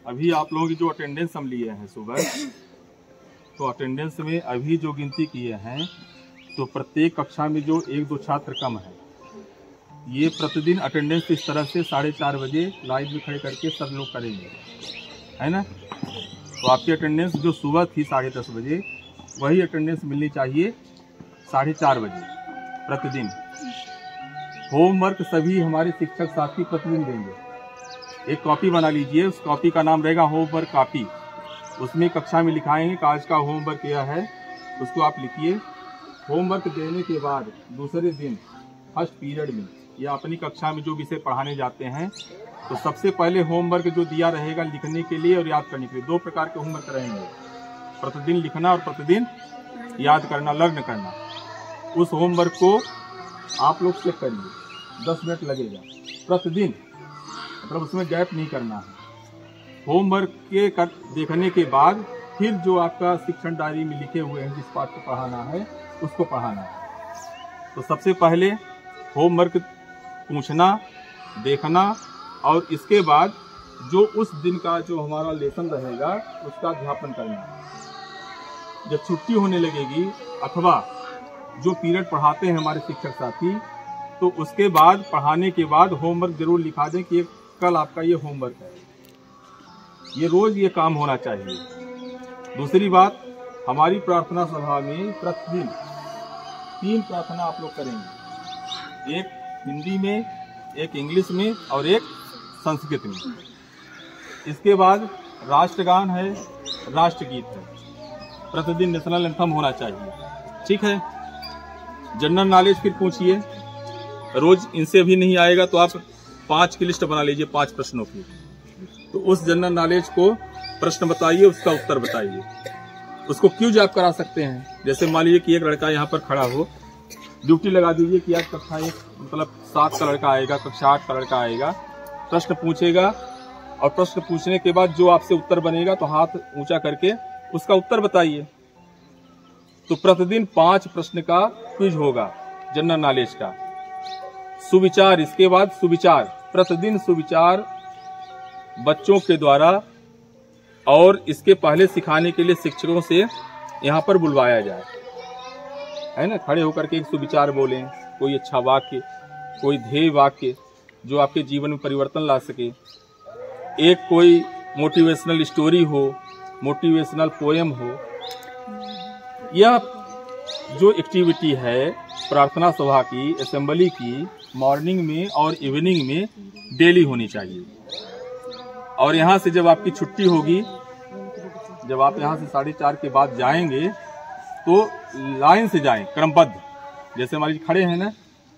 अभी आप लोगों की जो अटेंडेंस हम लिए हैं सुबह, तो अटेंडेंस में अभी जो गिनती किए हैं तो प्रत्येक कक्षा में जो 1-2 छात्र कम है, ये प्रतिदिन अटेंडेंस इस तरह से 4:30 बजे लाइन में खड़े करके सब लोग करेंगे, है ना। तो आपकी अटेंडेंस जो सुबह थी 10:30 बजे, वही अटेंडेंस मिलनी चाहिए 4:30 बजे प्रतिदिन। होमवर्क सभी हमारे शिक्षक साथी प्रतिदिन देंगे। एक कॉपी बना लीजिए, उस कॉपी का नाम रहेगा होमवर्क कॉपी। उसमें कक्षा में लिखाएंगे कि आज का होमवर्क यह है, उसको आप लिखिए। होमवर्क देने के बाद दूसरे दिन फर्स्ट पीरियड में या अपनी कक्षा में जो विषय पढ़ाने जाते हैं, तो सबसे पहले होमवर्क जो दिया रहेगा लिखने के लिए और याद करने के लिए, 2 प्रकार के होमवर्क रहेंगे, प्रतिदिन लिखना और प्रतिदिन याद करना, लर्न करना। उस होमवर्क को आप लोग चेक करिए, 10 मिनट लगेगा प्रतिदिन, मतलब उसमें गैप नहीं करना है। होमवर्क के देखने के बाद फिर जो आपका शिक्षण डायरी में लिखे हुए हैं जिस पाठ को पढ़ाना है उसको पढ़ाना है। तो सबसे पहले होमवर्क पूछना, देखना, और इसके बाद जो उस दिन का जो हमारा लेसन रहेगा उसका अध्यापन करना। जब छुट्टी होने लगेगी अथवा जो पीरियड पढ़ाते हैं हमारे शिक्षक साथी, तो उसके बाद पढ़ाने के बाद होमवर्क जरूर लिखा दें कि कल आपका ये होमवर्क है। ये रोज ये काम होना चाहिए। दूसरी बात, हमारी प्रार्थना सभा में प्रतिदिन 3 प्रार्थना आप लोग करेंगे, एक हिंदी में, एक इंग्लिश में और एक संस्कृत में। इसके बाद राष्ट्रगान है, राष्ट्रगीत है, प्रतिदिन नेशनल एंथम होना चाहिए, ठीक है। जनरल नॉलेज फिर पूछिए, रोज इनसे भी नहीं आएगा तो आप 5 की लिस्ट बना लीजिए, 5 प्रश्नों की। तो उस जनरल नॉलेज को प्रश्न बताइए, उसका उत्तर बताइए। उसको क्यूज आप करा सकते हैं। जैसे मान लीजिए कि एक लड़का यहाँ पर खड़ा हो, ड्यूटी लगा दीजिए कि आज कक्षा 1 मतलब 7 का लड़का आएगा, कक्षा 8 का लड़का आएगा, प्रश्न पूछेगा और प्रश्न पूछने के बाद जो आपसे उत्तर बनेगा तो हाथ ऊंचा करके उसका उत्तर बताइए। तो प्रतिदिन 5 प्रश्न का क्विज होगा जनरल नॉलेज का। सुविचार, इसके बाद सुविचार, प्रतिदिन सुविचार बच्चों के द्वारा और इसके पहले सिखाने के लिए शिक्षकों से यहाँ पर बुलवाया जाए, है ना। खड़े होकर के एक सुविचार बोलें, कोई अच्छा वाक्य, कोई ध्येय वाक्य जो आपके जीवन में परिवर्तन ला सके। एक कोई मोटिवेशनल स्टोरी हो, मोटिवेशनल पोएम हो। यह जो एक्टिविटी है प्रार्थना सभा की, असेंबली की, मॉर्निंग में और इवनिंग में डेली होनी चाहिए। और यहाँ से जब आपकी छुट्टी होगी, जब आप यहाँ से 4:30 के बाद जाएंगे तो लाइन से जाएं, क्रमबद्ध। जैसे हमारी खड़े हैं ना,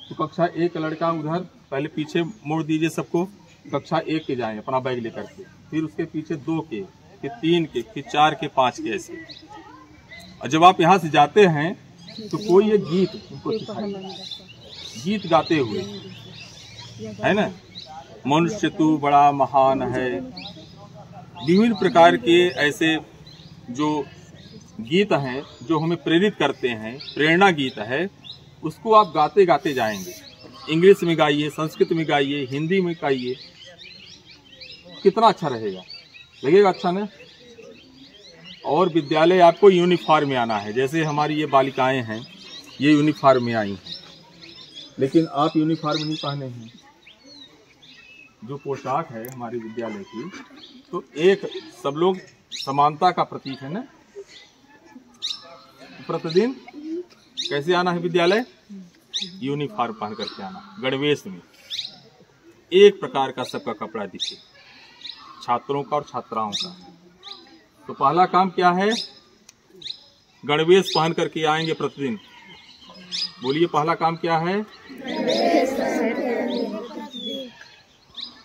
तो कक्षा 1 का लड़का उधर पहले पीछे मोड़ दीजिए सबको, कक्षा 1 के जाएं अपना बैग लेकर के, फिर उसके पीछे 2 के, फिर 3 के, फिर 4 के, 5 के, ऐसे। और जब आप यहाँ से जाते हैं तो कोई एक गीत उनको सिखाइए, गीत गाते हुए, है ना। मनुष्य तू बड़ा महान है, विभिन्न प्रकार के ऐसे जो गीत हैं जो हमें प्रेरित करते हैं, प्रेरणा गीत है, उसको आप गाते गाते जाएंगे। इंग्लिश में गाइए, संस्कृत में गाइए, हिंदी में गाइए, कितना अच्छा रहेगा, लगेगा अच्छा ना। और विद्यालय आपको यूनिफॉर्म में आना है। जैसे हमारी ये बालिकाएं हैं, ये यूनिफॉर्म में आई हैं, लेकिन आप यूनिफॉर्म नहीं पहने हैं। जो पोशाक है हमारे विद्यालय की, तो एक सब लोग समानता का प्रतीक है ना। प्रतिदिन कैसे आना है विद्यालय? यूनिफॉर्म पहन करके आना, गणवेश में। एक प्रकार का सबका कपड़ा दिखे, छात्रों का और छात्राओं का। तो पहला काम क्या है? गणवेश पहन करके आएंगे प्रतिदिन। बोलिए, पहला काम क्या है?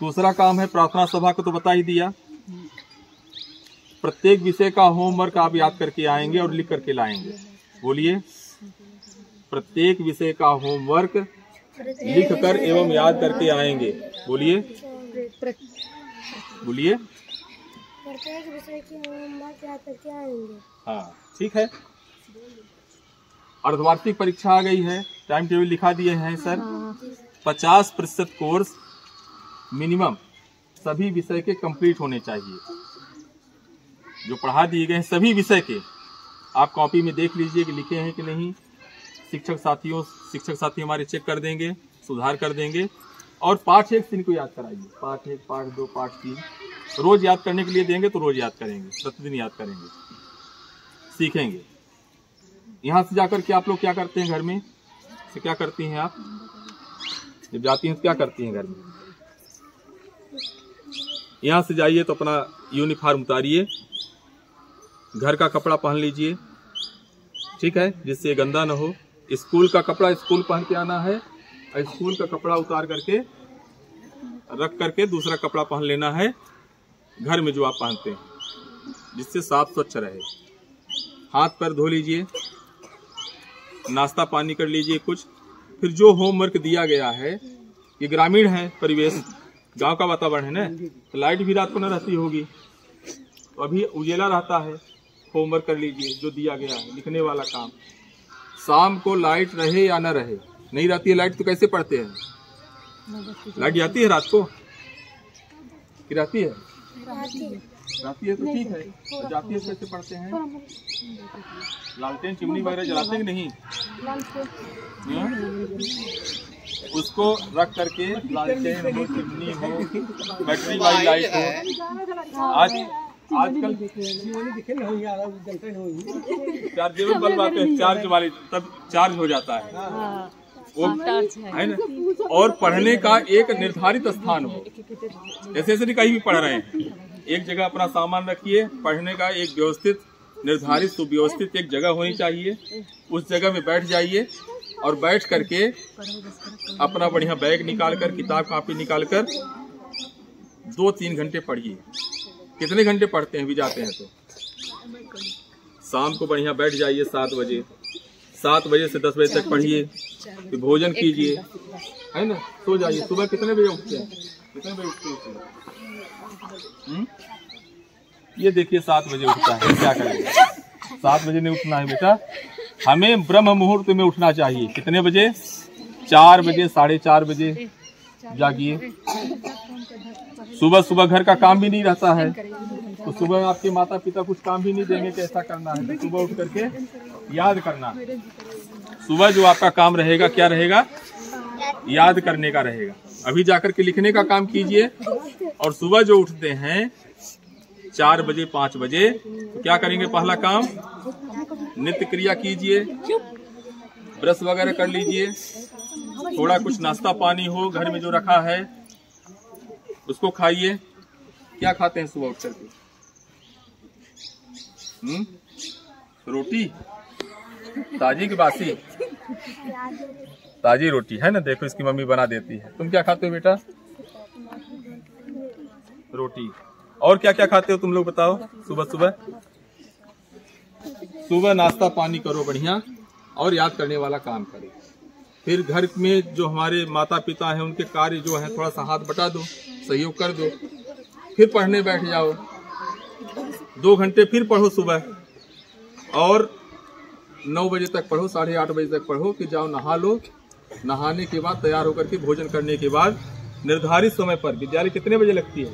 दूसरा काम है प्रार्थना सभा को तो बता ही दिया। प्रत्येक विषय का होमवर्क आप याद करके आएंगे और लिख करके लाएंगे। बोलिए, प्रत्येक विषय का होमवर्क लिख कर एवं याद करके आएंगे। बोलिए बोलिए, प्रत्येक विषय की होमवर्क याद करके आएंगे। हाँ, ठीक है। अर्धवार्षिक परीक्षा आ गई है, टाइम टेबल लिखा दिए हैं सर। 50% कोर्स मिनिमम सभी विषय के कंप्लीट होने चाहिए। जो पढ़ा दिए गए हैं सभी विषय के आप कॉपी में देख लीजिए कि लिखे हैं कि नहीं। शिक्षक साथी हमारे चेक कर देंगे, सुधार कर देंगे। और पाठ 1 से इनको याद कराइए, पाठ 1, पाठ 2, पाठ 3 रोज याद करने के लिए देंगे तो रोज याद करेंगे, प्रतिदिन याद करेंगे, सीखेंगे। यहाँ से जाकर के आप लोग क्या करते हैं घर में से क्या करती हैं आप जब जाती हैं तो क्या करती हैं घर में? यहाँ से जाइए तो अपना यूनिफॉर्म उतारिए, घर का कपड़ा पहन लीजिए, ठीक है, जिससे गंदा ना हो। स्कूल का कपड़ा स्कूल पहन के आना है, और स्कूल का कपड़ा उतार करके रख करके दूसरा कपड़ा पहन लेना है घर में जो आप पहनते हैं, जिससे साफ स्वच्छ रहे। हाथ पैर धो लीजिए, नाश्ता पानी कर लीजिए कुछ। फिर जो होमवर्क दिया गया है, ये ग्रामीण है परिवेश, गांव का वातावरण है ना, तो लाइट भी रात को न रहती होगी, तो अभी उजेला रहता है। होमवर्क कर लीजिए जो दिया गया है, लिखने वाला काम। शाम को लाइट रहे या न रहे, नहीं रहती है लाइट तो कैसे पढ़ते हैं? लाइट जाती है रात को कि रहती है? जाती है तो ठीक है, तो जाती है तो कैसे पढ़ते हैं? लालटेन चिमनी वगैरह जलाते कि नहीं? उसको रख करके लालटेन हो, चिमनी हो, बैटरी वाली लाइट हो। आजकल चार्जेबल बल्ब आते हैं, चार्ज वाली, तब चार्ज हो जाता है वो, है ना। और पढ़ने का एक निर्धारित स्थान हो, जैसे कहीं भी पढ़ रहे हैं, एक जगह अपना सामान रखिए। पढ़ने का एक व्यवस्थित निर्धारित सुव्यवस्थित एक जगह होनी चाहिए। उस जगह में बैठ जाइए और बैठ करके अपना बढ़िया बैग निकाल कर, किताब कापी निकाल कर 2-3 घंटे पढ़िए। कितने घंटे पढ़ते हैं भी जाते हैं तो? शाम को बढ़िया बैठ जाइए 7 बजे, 7 बजे से 10 बजे तक पढ़िए, फिर भोजन कीजिए, है ना, सो जाइए। सुबह कितने बजे उठते हैं? कितने बजे उठते हैं? ये देखिए 7 बजे उठता है, क्या करेंगे? 7 बजे नहीं उठना है बेटा, हमें ब्रह्म मुहूर्त में उठना चाहिए। कितने बजे? 4 बजे, 4:30 बजे जागिए। सुबह सुबह घर का काम भी नहीं रहता है, तो सुबह आपके माता पिता कुछ काम भी नहीं देंगे कैसा करना है, तो सुबह उठ करके याद करना। सुबह जो आपका काम रहेगा क्या रहेगा? याद करने का रहेगा। अभी जाकर के लिखने का काम कीजिए। और सुबह जो उठते हैं 4 बजे 5 बजे, तो क्या करेंगे? पहला काम नित्य क्रिया कीजिए, ब्रश वगैरह कर लीजिए, थोड़ा कुछ नाश्ता पानी हो घर में जो रखा है उसको खाइए। क्या खाते हैं सुबह उठ करके? रोटी ताजी की बासी? ताजी रोटी है ना, देखो इसकी मम्मी बना देती है। तुम क्या खाते हो बेटा? रोटी। और क्या क्या खाते हो तुम लोग बताओ? सुबह सुबह सुबह नाश्ता पानी करो बढ़िया, और याद करने वाला काम करो। फिर घर में जो हमारे माता पिता हैं उनके कार्य जो है थोड़ा सा हाथ बटा दो, सहयोग कर दो। फिर पढ़ने बैठ जाओ, 2 घंटे फिर पढ़ो सुबह, और 9 बजे तक पढ़ो, 8:30 बजे तक पढ़ो। फिर जाओ नहा लो, नहाने के बाद तैयार होकर के भोजन करने के बाद निर्धारित समय पर विद्यालय कितने बजे लगती है?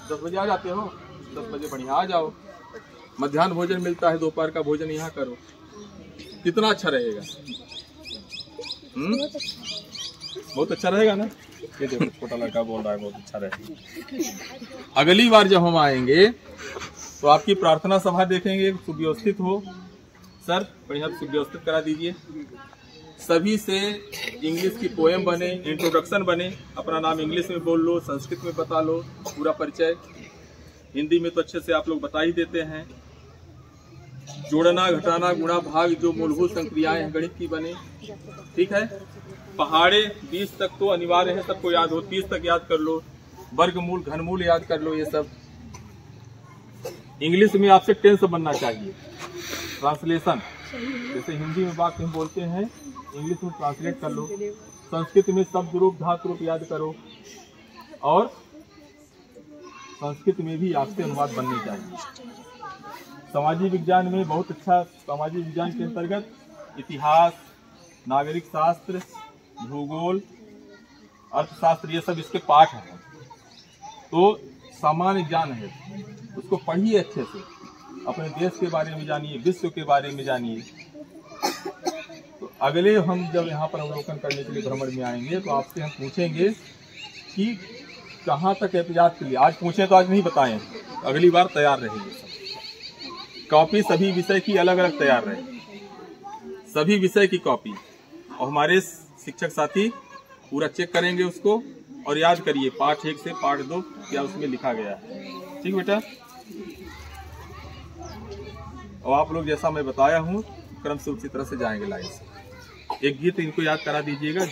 10 बजे आ जाते हो? 10 बजे बढ़िया आ जाओ। मध्याह्न भोजन मिलता है, दोपहर का भोजन यहाँ करो। कितना अच्छा रहेगा? बहुत अच्छा रहेगा ना। ये देखो छोटा लड़का बोल रहा है बहुत अच्छा रहेगा। अगली बार जब हम आएंगे तो आपकी प्रार्थना सभा देखेंगे, सुव्यवस्थित हो। सर बढ़िया सुव्यवस्थित करा दीजिए। सभी से इंग्लिश की पोएम बने, इंट्रोडक्शन बने, अपना नाम इंग्लिश में बोल लो, संस्कृत में बता लो, पूरा परिचय। हिंदी में तो अच्छे से आप लोग बता ही देते हैं। जोड़ना घटाना गुणा भाग जो मूलभूत संक्रियाएं हैं गणित की बने, ठीक है। पहाड़े 20 तक तो अनिवार्य है, सबको याद हो, 30 तक याद कर लो। वर्गमूल घनमूल याद कर लो। ये सब इंग्लिश में आपसे टेंस बनना चाहिए, ट्रांसलेशन। जैसे हिंदी में बात हम बोलते हैं, इंग्लिश में ट्रांसलेट कर लो। संस्कृत में शब्द रूप धातु रूप याद करो, और संस्कृत में भी आपसे अनुवाद बनने चाहिए। सामाजिक विज्ञान में बहुत अच्छा, सामाजिक विज्ञान के अंतर्गत इतिहास, नागरिक शास्त्र, भूगोल, अर्थशास्त्र, ये सब इसके पाठ हैं। तो सामान्य ज्ञान है, उसको पढ़िए अच्छे से, अपने देश के बारे में जानिए, विश्व के बारे में जानिए। तो अगले हम जब यहाँ पर अवलोकन करने के लिए भ्रमण में आएंगे तो आपसे हम पूछेंगे कि कहाँ तक एहतियात के लिए, आज पूछें तो आज नहीं बताएं, अगली बार तैयार रहेंगे। सब कॉपी सभी विषय की अलग अलग तैयार रहे, सभी विषय की कॉपी, और हमारे शिक्षक साथी पूरा चेक करेंगे उसको, और याद करिए पाठ 1 से पाठ 2 क्या उसमें लिखा गया है। ठीक बेटा, और आप लोग जैसा मैं बताया हूँ क्रम से उसी तरह से जाएंगे लाइन से। एक गीत इनको याद करा दीजिएगा।